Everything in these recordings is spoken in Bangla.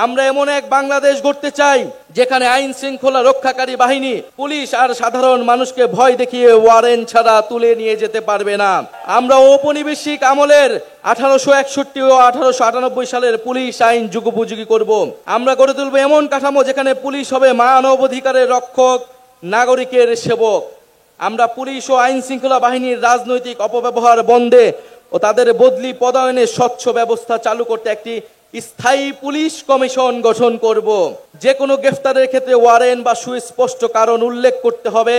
আমরা এমন এক বাংলাদেশ গড়তে চাই যেখানে আইন শৃঙ্খলা রক্ষাকারী বাহিনী, পুলিশ আর সাধারণ মানুষকে ভয় দেখিয়ে ওয়ারেন্ট ছাড়া তুলে নিয়ে যেতে পারবে না। আমরা ঔপনিবেশিক আমলের 1861 ও 1898 সালের পুলিশ আইন যুগোপযোগী করব। আমরা গড়ে তুলব এমন কাঠামো যেখানে পুলিশ হবে মানবাধিকারের রক্ষক, নাগরিকের সেবক। আমরা পুলিশ ও আইন শৃঙ্খলা বাহিনীর রাজনৈতিক অপব্যবহার বন্ধে ও তাদের বদলি পদায়নে স্বচ্ছ ব্যবস্থা চালু করতে একটি স্থায়ী পুলিশ কমিশন গঠন করব। যে কোনো গ্রেফতারের ক্ষেত্রে ওয়ারেন্ট বা সুস্পষ্ট কারণ উল্লেখ করতে হবে।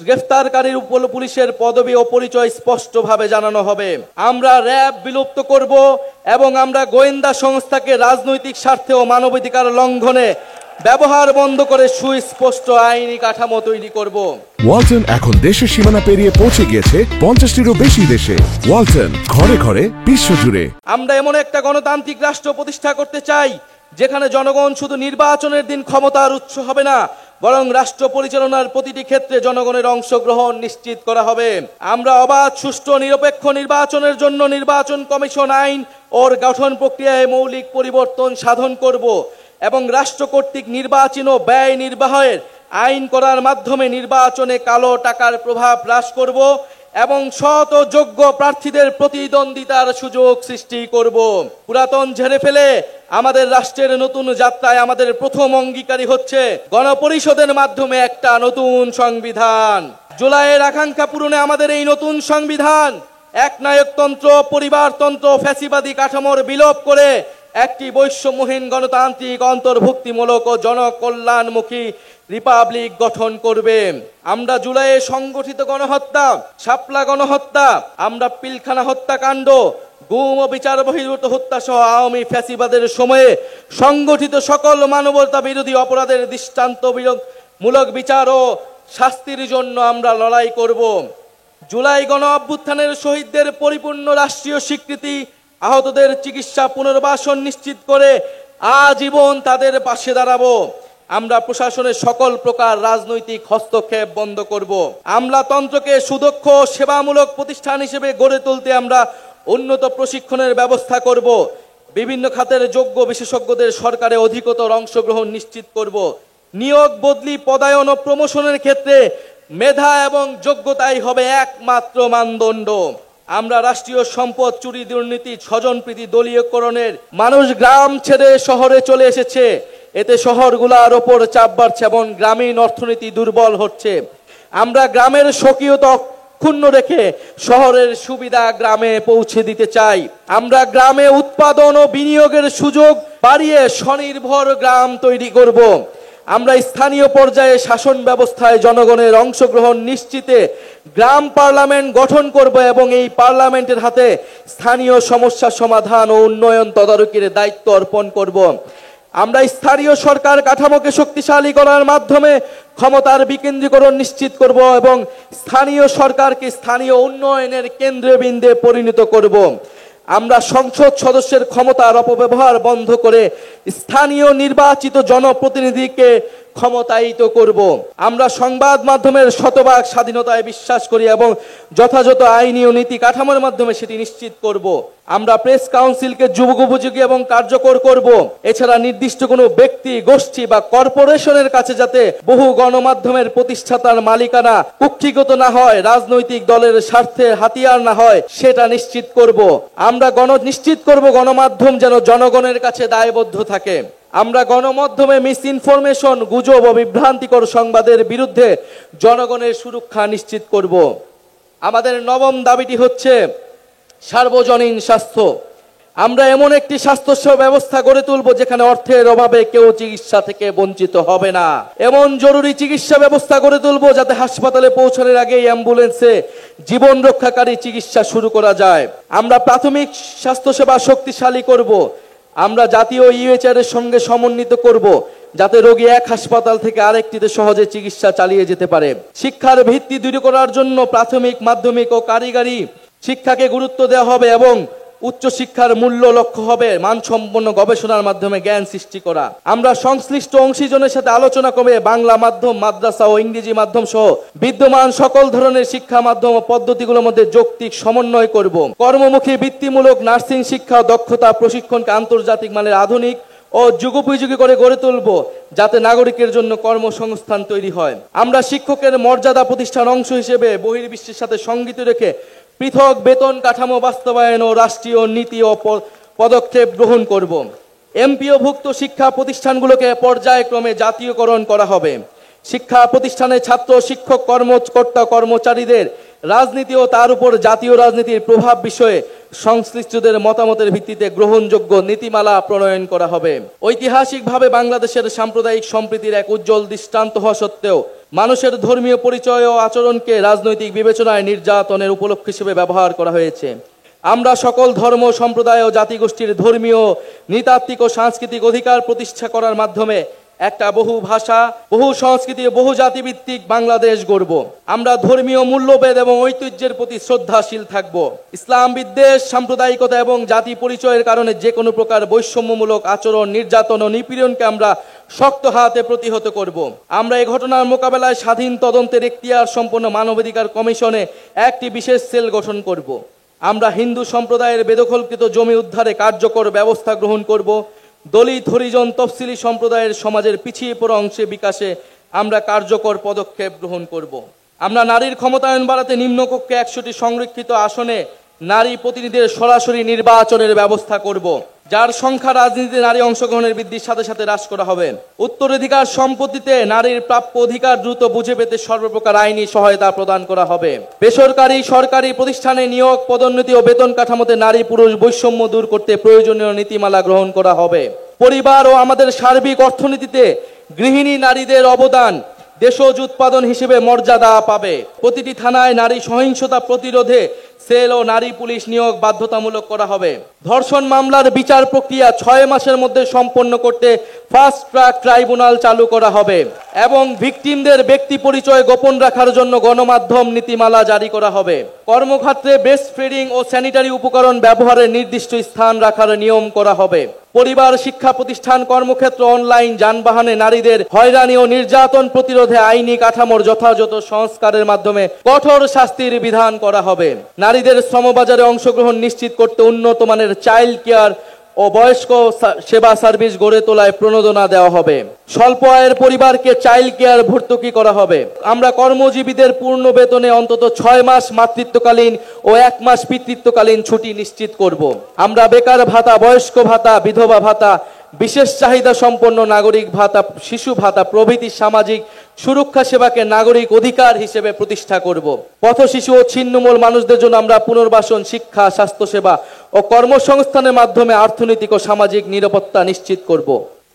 গ্রেফতারকারীর উপর পুলিশের পদবি ও পরিচয় স্পষ্টভাবে জানানো হবে। আমরা র্যাব বিলুপ্ত করব এবং আমরা গোয়েন্দা সংস্থাকে রাজনৈতিক স্বার্থে ও মানবাধিকার লঙ্ঘনে ব্যবহার বন্ধ করে সুস্পষ্ট আইনি কাঠামো তৈরি করব। ওয়ালটন এখন দেশের সীমানা পেরিয়ে পৌঁছে গিয়েছে 50টিরও বেশি দেশে। ওয়ালটন, ঘরে ঘরে, বিশ্বজুড়ে। আমরা এমন একটা গণতান্ত্রিক রাষ্ট্র প্রতিষ্ঠা করতে চাই যেখানে জনগণ শুধু নির্বাচনের দিন ক্ষমতার উৎস হবে না, বরং রাষ্ট্র পরিচালনার প্রতিটি ক্ষেত্রে জনগণের অংশগ্রহণ নিশ্চিত করা হবে। আমরা অবাধ, সুষ্ঠু, নিরপেক্ষ নির্বাচনের জন্য নির্বাচন কমিশন আইন ওর গঠন প্রক্রিয়ায় মৌলিক পরিবর্তন সাধন করব এবং রাষ্ট্র কর্তৃক নির্বাচন ও ব্যয় নির্বাহের আইন করার মাধ্যমে নির্বাচনে কালো টাকার প্রভাব হ্রাস করব এবং সৎ ও যোগ্য প্রার্থীদের প্রতিদ্বন্দ্বিতার সুযোগ সৃষ্টি করব। পুরাতন ঝেড়ে ফেলে আমাদের রাষ্ট্রের নতুন যাত্রায় আমাদের প্রথম অঙ্গীকারী হচ্ছে গণপরিষদের মাধ্যমে একটা নতুন সংবিধান। জুলাইয়ের আকাঙ্ক্ষা পূরণে আমাদের এই নতুন সংবিধান একনায়কতন্ত্র, পরিবারতন্ত্র, ফ্যাসিবাদী কাঠামোর বিলোপ করে একটি বৈষম্যহীন গণতান্ত্রিক, অন্তর্ভুক্তিমূলক ও জনকল্যাণমুখী রিপাবলিক গঠন করবে। আমরা জুলাইয়ে সংগঠিত গণহত্যা, শাপলা গণহত্যা, আমরা পিলখানা হত্যাকাণ্ড, গুম ও বিচার বহির্ভূত হত্যা সহ আওয়ামী ফ্যাসিবাদের সময়ে সংগঠিত সকল মানবতা বিরোধী অপরাধের দৃষ্টান্তমূলক বিচার ও শাস্তির জন্য আমরা লড়াই করব। জুলাই গণ অভ্যুত্থানের শহীদদের পরিপূর্ণ রাষ্ট্রীয় স্বীকৃতি, আহতদের চিকিৎসা পুনর্বাসন নিশ্চিত করে আজীবন তাদের পাশে দাঁড়াবো। আমরা প্রশাসনের সকল প্রকার রাজনৈতিক হস্তক্ষেপ বন্ধ করব। আমলাতন্ত্রকে সুদক্ষ সেবামূলক প্রতিষ্ঠান হিসেবে গড়ে তুলতে আমরা উন্নত প্রশিক্ষণের ব্যবস্থা করব। বিভিন্ন খাতের যোগ্য বিশেষজ্ঞদের সরকারে অধিকতর অংশগ্রহণ নিশ্চিত করব। নিয়োগ, বদলি, পদায়ন ও প্রমোশনের ক্ষেত্রে মেধা এবং যোগ্যতাই হবে একমাত্র মানদণ্ড। আমরা রাষ্ট্রীয় সম্পদ চুরি, দুর্নীতি, স্বজনপ্রীতি, দলীয়করণের মানুষ গ্রাম ছেড়ে শহরে চলে এসেছে। এতে শহরগুলোর ওপর চাপ বাড়ছে এবং গ্রামীণ অর্থনীতি দুর্বল হচ্ছে। আমরা গ্রামের স্বকীয়তা অক্ষুণ্ণ রেখে শহরের সুবিধা গ্রামে পৌঁছে দিতে চাই। আমরা গ্রামে উৎপাদন ও বিনিয়োগের সুযোগ বাড়িয়ে স্বনির্ভর গ্রাম তৈরি করব। আমরা স্থানীয় পর্যায়ে শাসন ব্যবস্থায় জনগণের অংশগ্রহণ নিশ্চিতে গ্রাম পার্লামেন্ট গঠন করব এবং এই পার্লামেন্টের হাতে স্থানীয় সমস্যা সমাধান ও উন্নয়ন তদারকির দায়িত্ব অর্পণ করব। আমরা স্থানীয় সরকার কাঠামোকে শক্তিশালী করার মাধ্যমে ক্ষমতার বিকেন্দ্রীকরণ নিশ্চিত করব এবং স্থানীয় সরকারকে স্থানীয় উন্নয়নের কেন্দ্রবিন্দুতে পরিণত করব। আমরা সংসদ সদস্যের ক্ষমতার অপব্যবহার বন্ধ করে স্থানীয় নির্বাচিত জনপ্রতিনিধিকে ক্ষমতায়িত করব। আমরা সংবাদ মাধ্যমের শতভাগ স্বাধীনতায় বিশ্বাস করি এবং যথাযথ আইনি ও নীতি কাঠামোর মাধ্যমে সেটি নিশ্চিত করব। আমরা প্রেস কাউন্সিলকে যুগোপযোগী এবং কার্যকর করব। এছাড়া নির্দিষ্ট কোনো ব্যক্তি, গোষ্ঠী বা কর্পোরেশনের কাছে যাতে বহু গণমাধ্যমের প্রতিষ্ঠাতার মালিকানা কুক্ষিগত না হয়, রাজনৈতিক দলের স্বার্থে হাতিয়ার না হয়, সেটা নিশ্চিত করব। আমরা নিশ্চিত করব গণমাধ্যম যেন জনগণের কাছে দায়বদ্ধ থাকে। আমরা গণমাধ্যমে মিস ইনফরমেশন, গুজব ও বিভ্রান্তিকর সংবাদের বিরুদ্ধে জনগণের সুরক্ষা নিশ্চিত করব। আমাদের নবম দাবিটি হচ্ছে সার্বজনীন স্বাস্থ্য। আমরা এমন একটি স্বাস্থ্য ব্যবস্থা গড়ে তুলব যেখানে অর্থের অভাবে কেউ চিকিৎসা থেকে বঞ্চিত হবে না। এমন জরুরি চিকিৎসা ব্যবস্থা গড়ে তুলব যাতে হাসপাতালে পৌঁছানোর আগেই অ্যাম্বুলেন্সে জীবন রক্ষাকারী চিকিৎসা শুরু করা যায়। আমরা প্রাথমিক স্বাস্থ্যসেবা শক্তিশালী করব। আমরা জাতীয় ইউএইচআর এর সঙ্গে সমন্বিত করব যাতে রোগী এক হাসপাতাল থেকে আরেকটিতে সহজে চিকিৎসা চালিয়ে যেতে পারে। শিক্ষার ভিত্তি দৃঢ় করার জন্য প্রাথমিক, মাধ্যমিক ও কারিগরি শিক্ষাকে গুরুত্ব দেওয়া হবে এবং উচ্চশিক্ষার মূল্য লক্ষ্য হবে মানসম্পন্ন গবেষণার মাধ্যমে জ্ঞান সৃষ্টি করা। আমরা সংশ্লিষ্ট অংশীজনের সাথে আলোচনা করে বাংলা মাধ্যম, মাদ্রাসা ও ইংরেজি মাধ্যম সহ বিদ্যমান সকল ধরনের শিক্ষা মাধ্যম ও পদ্ধতিগুলোর মধ্যে যৌক্তিক সমন্বয় করব। কর্মমুখী বৃত্তিমূলক নার্সিং শিক্ষা ও দক্ষতা প্রশিক্ষণকে আন্তর্জাতিক মানের আধুনিক ও যুগোপযোগী করে গড়ে তুলব, যাতে নাগরিকের জন্য কর্মসংস্থান তৈরি হয়। আমরা শিক্ষকের মর্যাদা প্রতিষ্ঠার অংশ হিসেবে বহির্বিশ্বের সাথে সঙ্গতি রেখে পৃথক বেতন কাঠামো বাস্তবায়ন ও রাষ্ট্রীয় নীতি ও পদক্ষেপ গ্রহণ করব। এমপিওভুক্ত শিক্ষা প্রতিষ্ঠানগুলোকে পর্যায়ক্রমে জাতীয়করণ করা হবে। শিক্ষা প্রতিষ্ঠানে ছাত্র, শিক্ষক, কর্মকর্তা, কর্মচারীদের রাজনীতি ও তার উপর জাতীয় রাজনীতির প্রভাব বিষয়ে সংশ্লিষ্টদের মতামতের ভিত্তিতে গ্রহণযোগ্য নীতিমালা প্রণয়ন করা হবে। ঐতিহাসিকভাবে বাংলাদেশের সাম্প্রদায়িক সম্প্রীতির এক উজ্জ্বল দৃষ্টান্ত হওয়া সত্ত্বেও মানুষের ধর্মীয় পরিচয় ও আচরণকে রাজনৈতিক বিবেচনায় নির্যাতনের উপলক্ষ হিসেবে ব্যবহার করা হয়েছে। আমরা সকল ধর্ম, সম্প্রদায় ও জাতিগোষ্ঠীর ধর্মীয়, নৃতাত্ত্বিক ও সাংস্কৃতিক অধিকার প্রতিষ্ঠা করার মাধ্যমে একটা বহু ভাষা, বহু সংস্কৃতি ও বহু জাতিভিত্তিক বাংলাদেশ গড়ব। আমরা ধর্মীয় মূল্যবোধ এবং ঐতিহ্যের প্রতি শ্রদ্ধাশীল থাকব। ইসলাম বিদ্বেষ, সাম্প্রদায়িকতা এবং জাতি পরিচয়ের কারণে যে কোনো প্রকার বৈষম্যমূলক আচরণ, নির্যাতন ও নিপীড়নকে আমরা শক্ত হাতে প্রতিহত করব। আমরা এই ঘটনার মোকাবেলায় স্বাধীন তদন্তের এখতিয়ার সম্পন্ন মানবাধিকার কমিশনে একটি বিশেষ সেল গঠন করব। আমরা হিন্দু সম্প্রদায়ের বেদখলকৃত জমি উদ্ধারে কার্যকর ব্যবস্থা গ্রহণ করব। দলিত, হরিজন, তফসিলি সম্প্রদায়ের সমাজের পিছিয়ে পড়া অংশে বিকাশে আমরা কার্যকর পদক্ষেপ গ্রহণ করব। আমরা নারীর ক্ষমতায়ন বাড়াতে নিম্নকক্ষে 100টি সংরক্ষিত আসনে নারী প্রতিনিধিদের সরাসরি নির্বাচনের ব্যবস্থা করব, যার সংখ্যা রাজনীতিতে নারী অংশগ্রহণের বৃদ্ধির সাথে সাথে হ্রাস করা হবে। উত্তরাধিকার সম্পত্তিতে নারীর প্রাপ্য অধিকার দ্রুত বুঝে পেতে সর্বপ্রকার আইনি সহায়তা প্রদান করা হবে। বেসরকারি, সরকারি প্রতিষ্ঠানে নিয়োগ, পদোন্নতি ও বেতন কাঠামোতে নারী পুরুষ বৈষম্য দূর করতে প্রয়োজনীয় নীতিমালা গ্রহণ করা হবে। পরিবার ও আমাদের সার্বিক অর্থনীতিতে গৃহিণী নারীদের অবদান দেশজ উৎপাদন হিসেবে মর্যাদা পাবে। প্রতিটি থানায় নারী সহিংসতা প্রতিরোধে সেল ও নারী পুলিশ নিয়োগ বাধ্যতামূলক করা হবে। ধর্ষণ মামলার বিচার প্রক্রিয়া 6 মাসের মধ্যে সম্পন্ন করতে ফাস্ট ট্র্যাক ট্রাইব্যুনাল চালু করা হবে এবং ভিকটিমদের ব্যক্তি পরিচয় গোপন রাখার জন্য গণমাধ্যম নীতিমালা জারি করা হবে। কর্মক্ষেত্রে ব্রেস্ট ফিডিং ও স্যানিটারি উপকরণ ব্যবহারের নির্দিষ্ট স্থান রাখার নিয়ম করা হবে। পরিবার, শিক্ষা প্রতিষ্ঠান, কর্মক্ষেত্র, অনলাইন, যানবাহনে নারীদের হয়রানি ও নির্যাতন প্রতিরোধে আইনি কাঠামোর যথাযথ সংস্কারের মাধ্যমে কঠোর শাস্তির বিধান করা হবে। নারীদের শ্রমবাজারে অংশগ্রহণ নিশ্চিত করতে উন্নত মানের চাইল্ড কেয়ার ও বয়স্ক সেবা সার্ভিস গড়ে তোলায় প্রণোদনা দেওয়া হবে। স্বল্প আয়ের পরিবারকে চাইল্ড কেয়ার ভর্তুকি করা হবে। আমরা কর্মজীবীদের পূর্ণ বেতনে অন্তত 6 মাস মাতৃত্বকালীন ও 1 মাস পিতৃত্বকালীন ছুটি নিশ্চিত করব। আমরা বেকার ভাতা, বয়স্ক ভাতা, বিধবা ভাতা, বিশেষ চাহিদা সম্পন্ন নাগরিক ভাতা, শিশু ভাতা প্রভৃতি সামাজিক সুরক্ষা সেবাকে নাগরিক অধিকার হিসেবে প্রতিষ্ঠা করব। পথ শিশু ও ছিন্নমূল মানুষদের জন্য আমরা পুনর্বাসন, শিক্ষা, স্বাস্থ্যসেবা ও কর্মসংস্থানের মাধ্যমে অর্থনৈতিক ও সামাজিক নিরাপত্তা নিশ্চিত করব।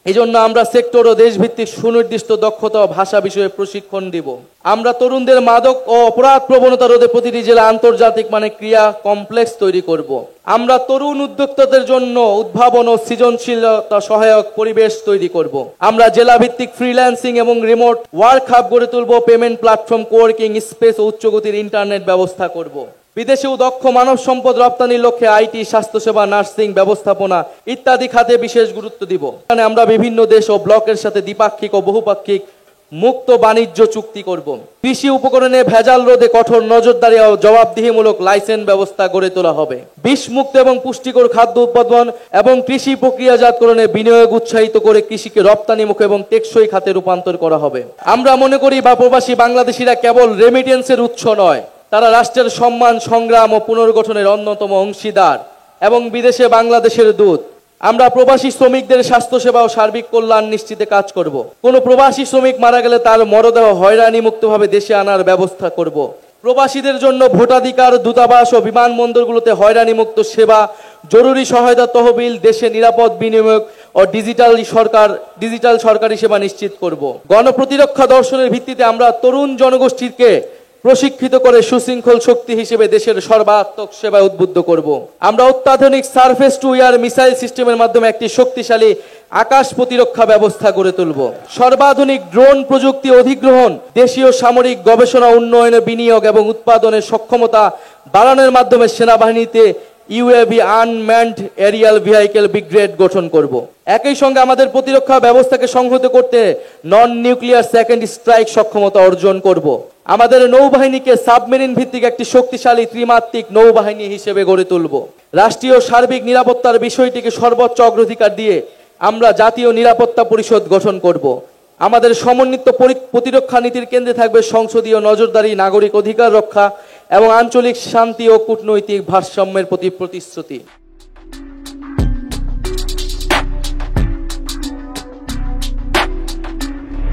এই জন্য আমরা সেক্টর ও দেশভিত্তিক সুনির্দিষ্ট দক্ষতা ও ভাষা বিষয়ে প্রশিক্ষণ দিব। আমরা তরুণদের মাদক ও অপরাধ প্রবণতা রোধে প্রতিটি জেলা আন্তর্জাতিক মানে ক্রিয়া কমপ্লেক্স তৈরি করব। আমরা তরুণ উদ্যোক্তাদের জন্য উদ্ভাবন ও সৃজনশীলতা সহায়ক পরিবেশ তৈরি করব। আমরা জেলা ভিত্তিক ফ্রিল্যান্সিং এবং রিমোট ওয়ার্ক হাব গড়ে তুলব। পেমেন্ট প্ল্যাটফর্ম, কোয়ার্কিং স্পেস ও উচ্চগতির ইন্টারনেট ব্যবস্থা করব। বিদেশেও দক্ষ মানব সম্পদ রপ্তানির লক্ষ্যে আইটি, স্বাস্থ্যসেবা, নার্সিং, ব্যবস্থাপনা ইত্যাদি খাতে বিশেষ গুরুত্ব দিব। এখানে আমরা বিভিন্ন দেশ ও ব্লকের সাথে দ্বিপাক্ষিক ও বহুপাক্ষিক মুক্ত বাণিজ্য চুক্তি করব। কৃষি উপকরণে ভেজাল রোধে কঠোর নজরদারি ও জবাবদিহিমূলক লাইসেন্স ব্যবস্থা গড়ে তোলা হবে। বিষমুক্ত এবং পুষ্টিকর খাদ্য উৎপাদন এবং কৃষি প্রক্রিয়াজাতকরণে বিনিয়োগ উৎসাহিত করে কৃষিকে রপ্তানিমুখী এবং টেকসই খাতে রূপান্তর করা হবে। আমরা মনে করি প্রবাসী বাংলাদেশিরা কেবল রেমিটেন্সের উৎস নয়, তারা রাষ্ট্রের সম্মান, সংগ্রাম ও পুনর্গঠনের অন্যতম অংশীদার এবং বিদেশে বাংলাদেশের দূত। আমরা প্রবাসী শ্রমিকদের স্বাস্থ্যসেবা ও সার্বিক কল্যাণ নিশ্চিতে কাজ করব। কোনো প্রবাসী শ্রমিক মারা গেলে তার মরদেহ হয়রানি মুক্তভাবে দেশে আনার ব্যবস্থা করব। প্রবাসীদের জন্য ভোটাধিকার, দূতাবাস ও বিমানবন্দরগুলোতে হয়রানি মুক্ত সেবা, জরুরি সহায়তা তহবিল, দেশে নিরাপদ বিনিয়োগ ও ডিজিটাল সরকারি সেবা নিশ্চিত করব। গণপ্রতিরক্ষা দর্শনের ভিত্তিতে আমরা তরুণ জনগোষ্ঠীকে প্রশিক্ষিত করে সুশৃঙ্খল শক্তি হিসেবে দেশের সর্বাত্মক সেবায় উদ্বুদ্ধ করব। আমরা অত্যাধুনিক সারফেস টু এয়ার মিসাইল সিস্টেমের মাধ্যমে একটি শক্তিশালী আকাশ প্রতিরক্ষা ব্যবস্থা গড়ে তুলব। সর্বাধুনিক ড্রোন প্রযুক্তি অধিগ্রহণ, দেশীয় সামরিক গবেষণা, উন্নয়নে বিনিয়োগ এবং উৎপাদনের সক্ষমতা বাড়ানোর মাধ্যমে সেনাবাহিনীতে UAV unmanned aerial vehicle brigade গঠন করব। একই সঙ্গে আমাদের প্রতিরক্ষা ব্যবস্থাকে সংহত করতে নন নিউক্লিয়ার সেকেন্ড স্ট্রাইক সক্ষমতা অর্জন করব। আমাদের নৌবাহিনীকে সাবমেরিন ভিত্তিক একটি শক্তিশালী ত্রিমাত্রিক নৌবাহিনী হিসেবে গড়ে তুলব। রাষ্ট্রীয় সার্বিক নিরাপত্তার বিষয়টিকে সর্বোচ্চ অগ্রাধিকার দিয়ে আমরা জাতীয় নিরাপত্তা পরিষদ গঠন করব। আমাদের সমন্বিত প্রতিরক্ষা নীতির কেন্দ্রে থাকবে সংসদীয় নজরদারি, নাগরিক অধিকার রক্ষা এবং আঞ্চলিক শান্তি ও কূটনৈতিক ভারসাম্যের প্রতি প্রতিশ্রুতি।